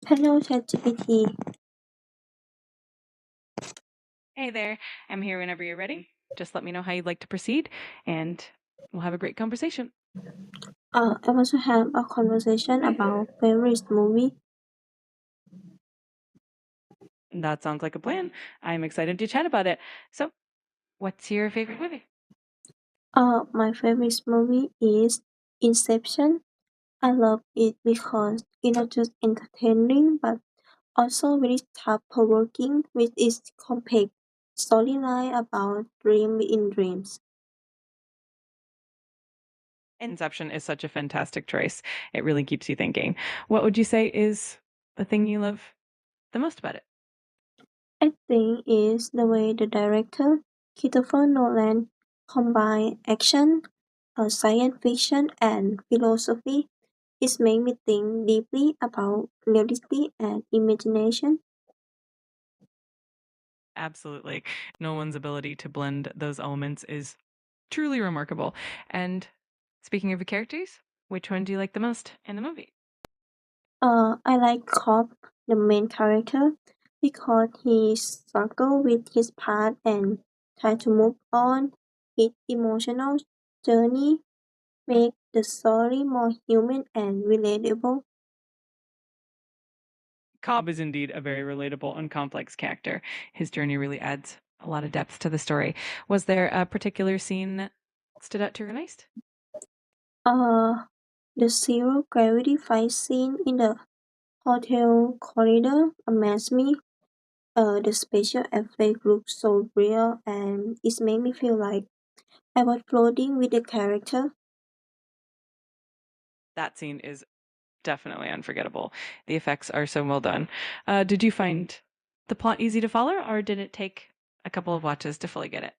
Hello, ChatGPT. Hey there, I'm here whenever you're ready. Just let me know how you'd like to proceed, and we'll have a great conversation. I want to have a conversation about favorite movie. That sounds like a plan. I'm excited to chat about it. So, what's your favorite movie? My favorite movie is Inception. I love it because it's not just entertaining but also very thought-provoking with its complex storyline about dream in dreams. Inception is such a fantastic choice. It really keeps you thinking. What would you say is the thing you love the most about it? I think is the way the director Christopher Nolan combine action, science fiction, and philosophy. It made me think deeply about reality and imagination. Absolutely. Nolan's ability to blend those elements is truly remarkable. And speaking of the characters, which one do you like the most in the movie? I like Cobb, the main character, because he struggles with his past and try to move on. His emotional journey make the story more human and relatable. Cobb is indeed a very relatable and complex character. His journey really adds a lot of depth to the story. Was there a particular scene that stood out to you most? Uh, the zero gravity fight scene in the hotel corridor amazed me. The special effect looked so real and it made me feel like I was floating with the character. That scene is definitely unforgettable. The effects are so well done. Did you find the plot easy to follow, or did it take a couple of watches to fully get it?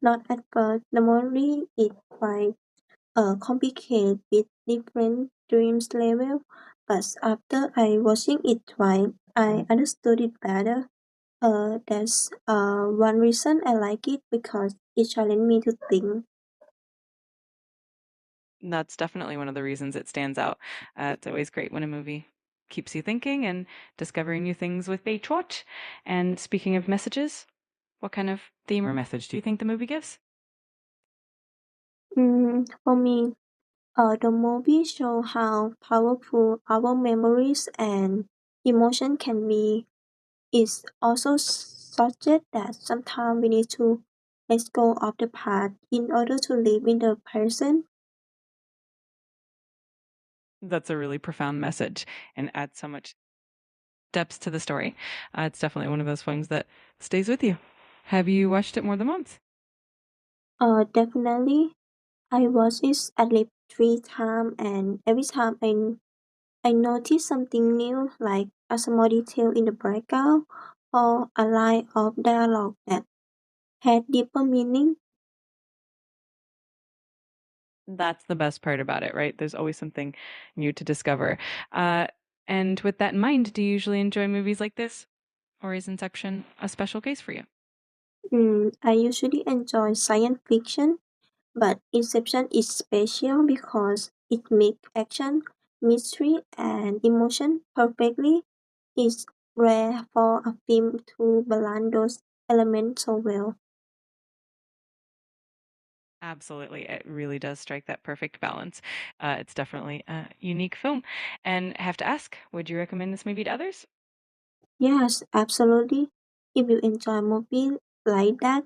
Not at first. The movie is quite complicated with different dreams level, but after I watching it twice, I understood it better. That's one reason I like it because it challenged me to think. That's definitely one of the reasons it stands out. It's always great when a movie keeps you thinking and discovering new things with each watch. And speaking of messages, what kind of theme or message do you think the movie gives? For me, the movie show how powerful our memories and emotion can be. It also suggests that sometimes we need to let go of the past in order to live in the present. That's a really profound message and adds so much depth to the story. It's definitely one of those films that stays with you. Have you watched it more than once? Definitely, I watch it at least 3 times, and every time I notice something new, like a small detail in the background or a line of dialogue that had deeper meaning. That's the best part about it, right? There's always something new to discover. Uh, and with that in mind, do you usually enjoy movies like this? Or is Inception a special case for you? I usually enjoy science fiction, but Inception is special because it makes action, mystery, and emotion perfectly. It's rare for a film to balance those elements so well. Absolutely. It really does strike that perfect balance. It's definitely a unique film. And I have to ask, would you recommend this movie to others? Yes, absolutely. If you enjoy movies like that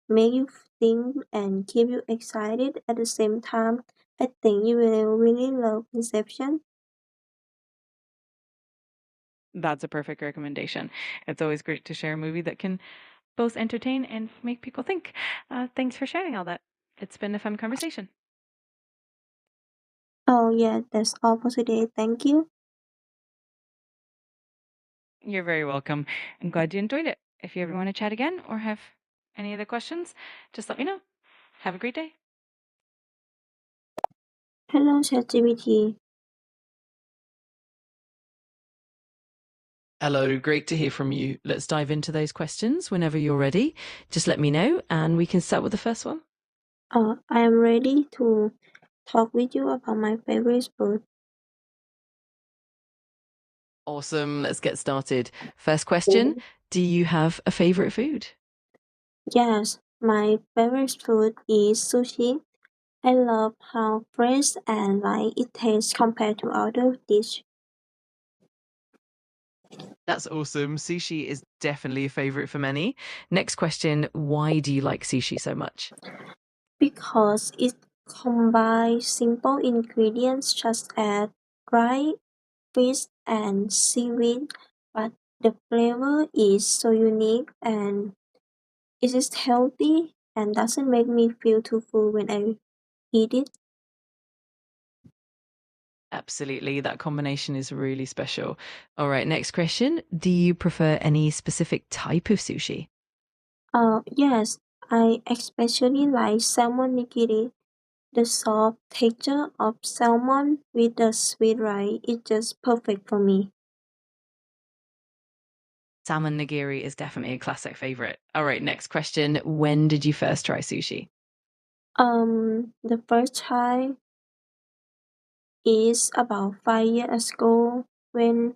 make you think and keep you excited at the same time, I think you will really love Inception. That's a perfect recommendation. It's always great to share a movie that can both entertain and make people think. Thanks for sharing all that. It's been a fun conversation. Oh yeah, that's all for today. Thank you. You're very welcome. I'm glad you enjoyed it. If you ever want to chat again or have any other questions, just let me know. Have a great day. Hello, ChatGPT. Hello, great to hear from you. Let's dive into those questions whenever you're ready. Just let me know and we can start with the first one. I am ready to talk with you about my favorite food. Awesome. Let's get started. First question. Do you have a favorite food? Yes, my favorite food is sushi. I love how fresh and light it tastes compared to other dishes. That's awesome. Sushi is definitely a favorite for many. Next question. Why do you like sushi so much? Because it combines simple ingredients such as rice, fish, and seaweed, but the flavor is so unique and it is healthy and doesn't make me feel too full when I eat it. Absolutely. That combination is really special. All right. Next question. Do you prefer any specific type of sushi? Yes, I especially like salmon nigiri. The soft texture of salmon with the sweet rice is just perfect for me. Salmon nigiri is definitely a classic favorite. All right. Next question. When did you first try sushi? The first time is about 5 years ago when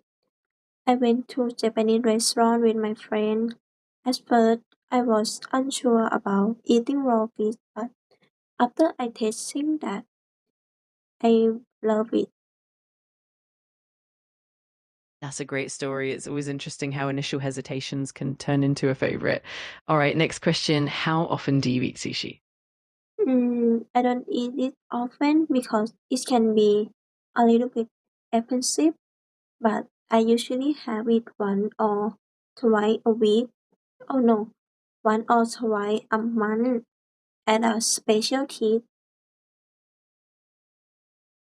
I went to Japanese restaurant with my friend. At first, I was unsure about eating raw fish, but after I tasting that, I love it. That's a great story. It's always interesting how initial hesitations can turn into a favorite. All right. Next question. How often do you eat sushi? I don't eat it often because it can be a little bit expensive, but I usually have it one or twice a week. Oh no, one or twice a month at a special treat.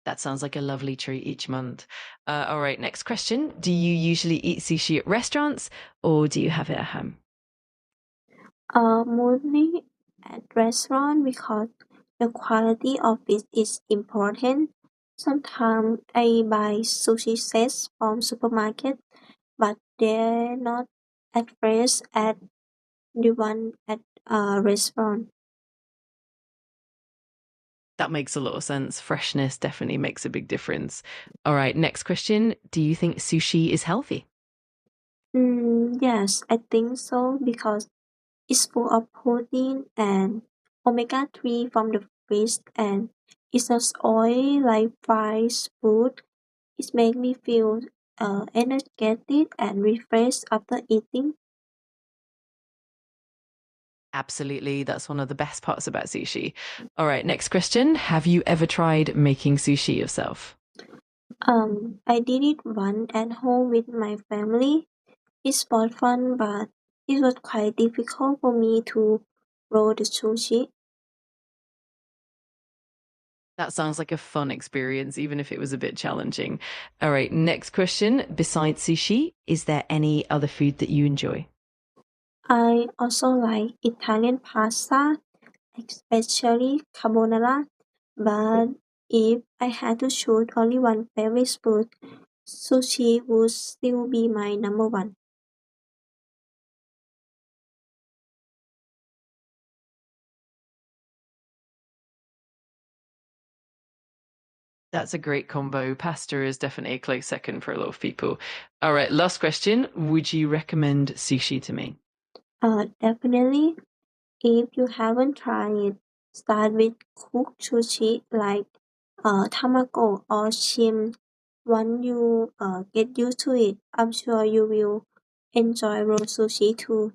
That sounds like a lovely treat each month. All right, next question. Do you usually eat sushi at restaurants or do you have it at home? Mostly at restaurant because the quality of it is important. Sometimes I buy sushi sets from supermarket, but they're not as fresh as the one at a restaurant. That makes a lot of sense. Freshness definitely makes a big difference. All right, next question. Do you think sushi is healthy? Yes, I think so because it's full of protein and omega-3 from the fish and it's not oily like fried food. It makes me feel energetic and refreshed after eating. Absolutely. That's one of the best parts about sushi. All right, next question. Have you ever tried making sushi yourself? I did it once at home with my family. It was fun, but it was quite difficult for me to roll the sushi. That sounds like a fun experience, even if it was a bit challenging. All right, next question. Besides sushi, is there any other food that you enjoy? I also like Italian pasta, especially carbonara, but if I had to choose only one favorite food, sushi would still be my number one. That's a great combo. Pasta is definitely a close second for a lot of people. All right, last question. Would you recommend sushi to me? Definitely, if you haven't tried it, start with cooked sushi like tamago or shrimp. Once you get used to it, I'm sure you will enjoy raw sushi too.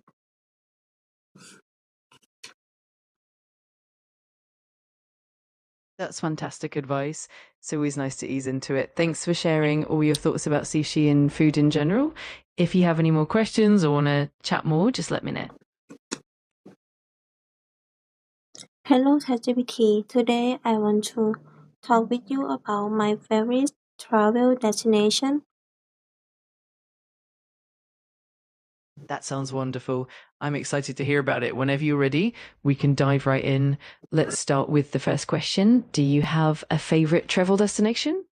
That's fantastic advice. It's always nice to ease into it. Thanks for sharing all your thoughts about sushi and food in general. If you have any more questions or want to chat more, just let me know. Hello, ChatGPT. Today I want to talk with you about my favorite travel destination. That sounds wonderful. I'm excited to hear about it. Whenever you're ready, we can dive right in. Let's start with the first question. Do you have a favorite travel destination?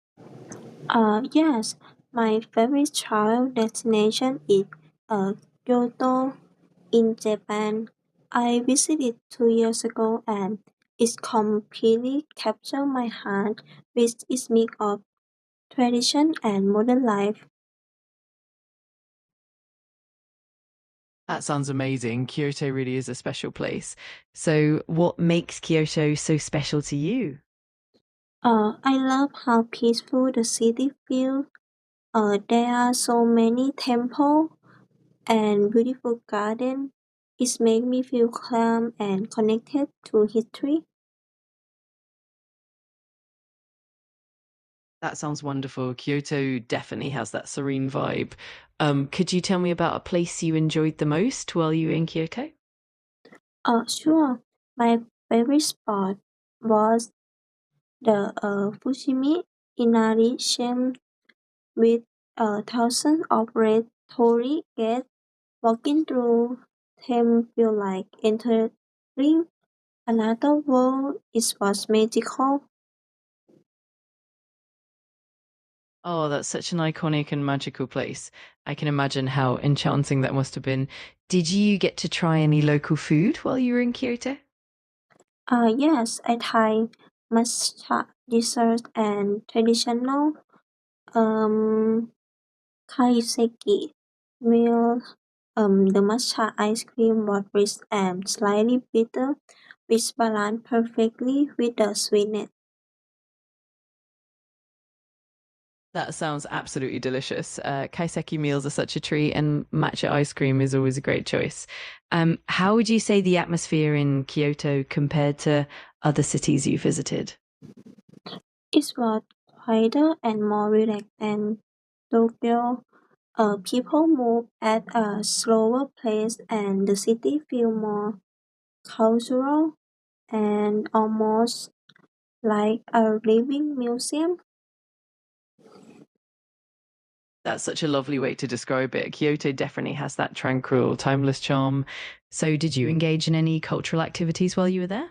Yes, my favorite travel destination is uh, Kyoto in Japan. I visited 2 years ago and It completely captured my heart with its mix of tradition and modern life. That sounds amazing. Kyoto really is a special place. So, what makes Kyoto so special to you? I love how peaceful the city feels. There are so many temples and beautiful gardens. It makes me feel calm and connected to history. That sounds wonderful. Kyoto definitely has that serene vibe. Could you tell me about a place you enjoyed the most while you were in Kyoto? Sure. My favorite spot was the Fushimi Inari Shem with thousands of red torii gates. Walking through them feel like entering another world. It was magical. Oh, that's such an iconic and magical place. I can imagine how enchanting that must have been. Did you get to try any local food while you were in Kyoto? Yes, I tried matcha dessert and traditional um kaiseki meal. The matcha ice cream was rich and slightly bitter, which balanced perfectly with the sweetness. That sounds absolutely delicious. Kaiseki meals are such a treat, and matcha ice cream is always a great choice. How would you say the atmosphere in Kyoto compared to other cities you visited? It was quieter and more relaxed than Tokyo. People move at a slower pace and the city feels more cultural and almost like a living museum. That's such a lovely way to describe it. Kyoto definitely has that tranquil, timeless charm. So, did you engage in any cultural activities while you were there?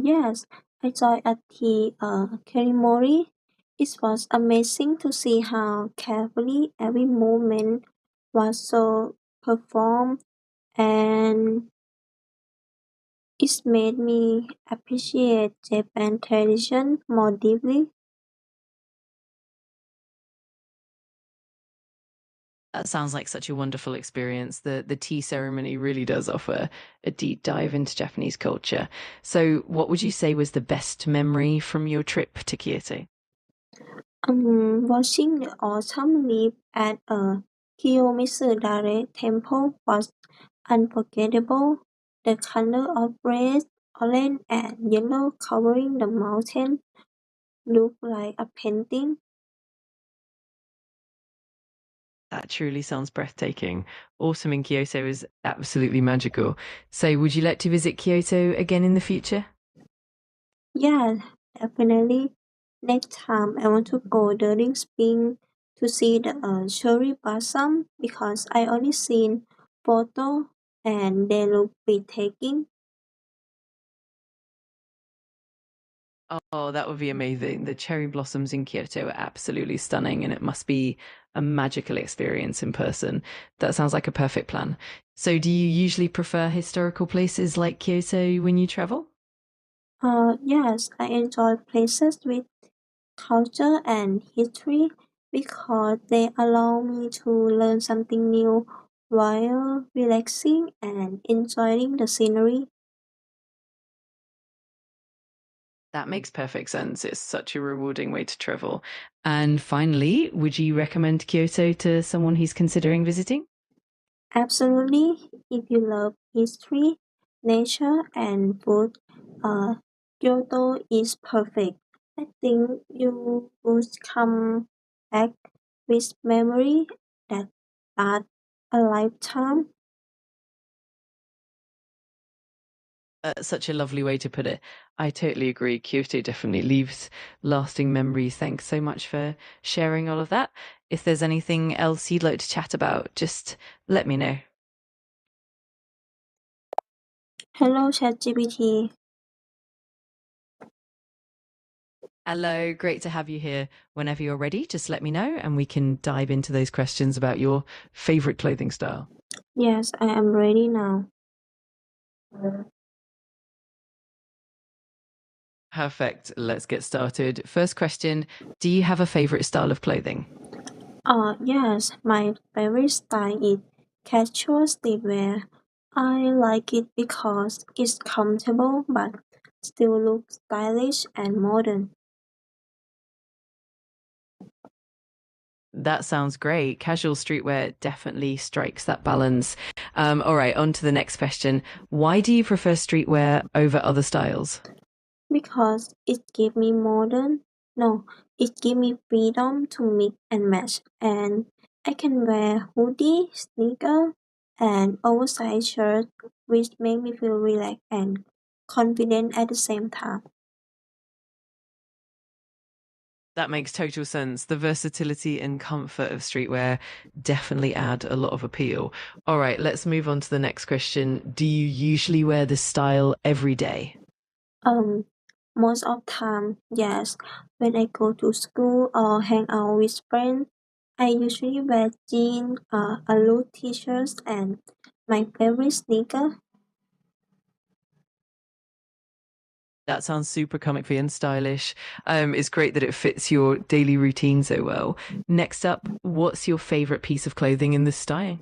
Yes, I joined a tea ceremony. It was amazing to see how carefully every movement was so performed, and it made me appreciate Japan tradition more deeply. That sounds like such a wonderful experience. The tea ceremony really does offer a deep dive into Japanese culture. So, what would you say was the best memory from your trip to Kyoto? Watching the autumn leaf at a Kiyomizu-dare temple was unforgettable. The color of red, orange, and yellow covering the mountain looked like a painting. That truly sounds breathtaking. Autumn in Kyoto is absolutely magical. So, would you like to visit Kyoto again in the future? Yeah, definitely. Next time I want to go during spring to see the cherry blossom because I only seen photo and they look breathtaking. Oh, that would be amazing. The cherry blossoms in Kyoto are absolutely stunning, and it must be a magical experience in person. That sounds like a perfect plan. So, do you usually prefer historical places like Kyoto when you travel? Yes, I enjoy places with culture and history because they allow me to learn something new while relaxing and enjoying the scenery. That makes perfect sense. It's such a rewarding way to travel. And finally, would you recommend Kyoto to someone who's considering visiting? Absolutely, if you love history, nature, and food, uh, Kyoto is perfect. I think you would come back with memory that last a lifetime. Such a lovely way to put it. I totally agree. Kyoto definitely leaves lasting memories. Thanks so much for sharing all of that. If there's anything else you'd like to chat about, just let me know. Hello, ChatGPT. Hello, great to have you here. Whenever you're ready, just let me know and we can dive into those questions about your favorite clothing style. Yes, I am ready now. Perfect. Let's get started. First question, do you have a favorite style of clothing? Yes, my favorite style is casual streetwear. I like it because it's comfortable but still looks stylish and modern. That sounds great. Casual streetwear definitely strikes that balance. All right, on to the next question. Why do you prefer streetwear over other styles? Because it give me freedom to mix and match, and I can wear hoodie, sneaker, and oversized shirt, which make me feel relaxed and confident at the same time. That makes total sense. The versatility and comfort of streetwear definitely add a lot of appeal. All right, let's move on to the next question. Do you usually wear this style every day? Um, Most of time, yes. When I go to school or hang out with friends, I usually wear jeans, a loose t-shirts, and my favorite sneaker. That sounds super comfy and stylish. It's great that it fits your daily routine so well. Next up, what's your favorite piece of clothing in this style?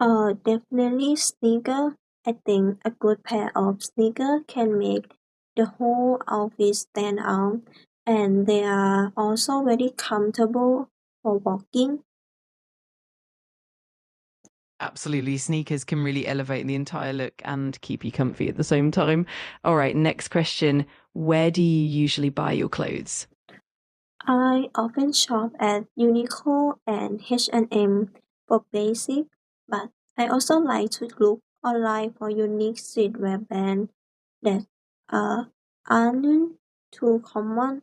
Definitely sneaker. I think a good pair of sneakers can make the whole outfit stand out, and they are also very comfortable for walking. Absolutely. Sneakers can really elevate the entire look and keep you comfy at the same time. All right, next question. Where do you usually buy your clothes? I often shop at Uniqlo and H&M for basic, but I also like to look online for unique streetwear brands that aren't too common.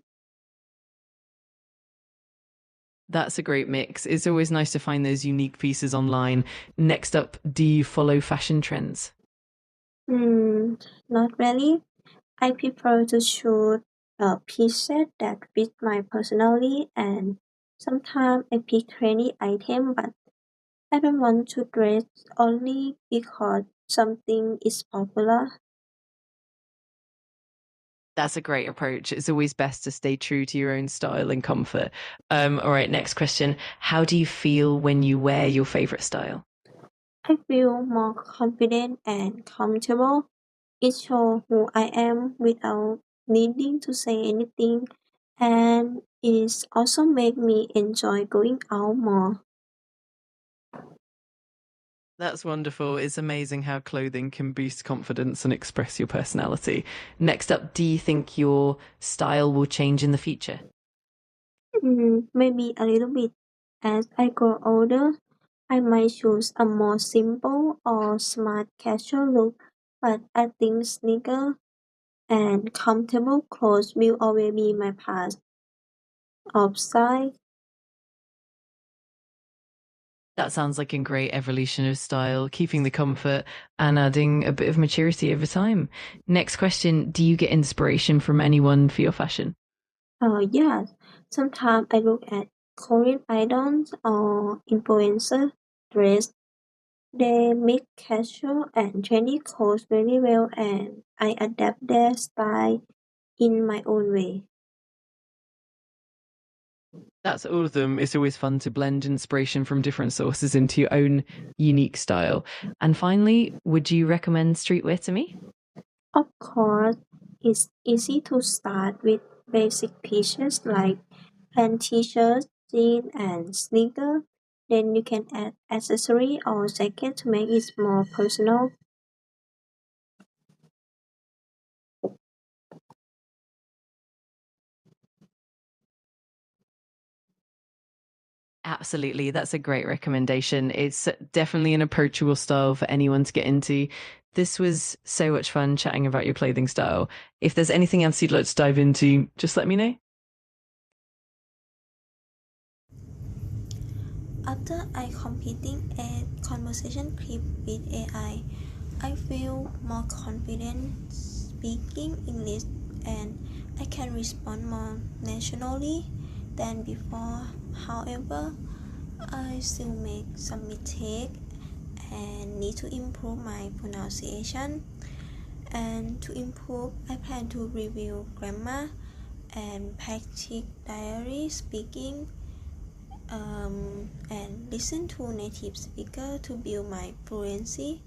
That's a great mix. It's always nice to find those unique pieces online. Next up, do you follow fashion trends? Hmm, Not really. I prefer to choose a pieces that fit my personality, and sometimes I pick trendy items, but I don't want to dress only because something is popular. That's a great approach. It's always best to stay true to your own style and comfort. All right, next question. How do you feel when you wear your favorite style? I feel more confident and comfortable. It shows who I am without needing to say anything, and it also make me enjoy going out more. That's wonderful. It's amazing how clothing can boost confidence and express your personality. Next up, do you think your style will change in the future? Maybe a little bit. As I grow older, I might choose a more simple or smart casual look, but I think sneaker and comfortable clothes will always be my part of style. That sounds like a great evolution of style, keeping the comfort and adding a bit of maturity over time. Next question. Do you get inspiration from anyone for your fashion? Yes, sometimes I look at Korean idols or influencer dress. They make casual and trendy clothes very well, and I adapt their style in my own way. That's awesome. It's always fun to blend inspiration from different sources into your own unique style. And finally, would you recommend streetwear to me? Of course, it's easy to start with basic pieces like plain t-shirts, jeans, and sneakers. Then you can add accessory or jacket to make it more personal. Absolutely. That's a great recommendation. It's definitely an approachable style for anyone to get into. This was so much fun chatting about your clothing style. If there's anything else you'd like to dive into, just let me know. After I completing a conversation clip with I feel more confident speaking English, and I can respond more naturally than before. However, I still make some mistakes and need to improve my pronunciation. And to improve, I plan to review grammar and practice diary speaking and listen to native speakers to build my fluency.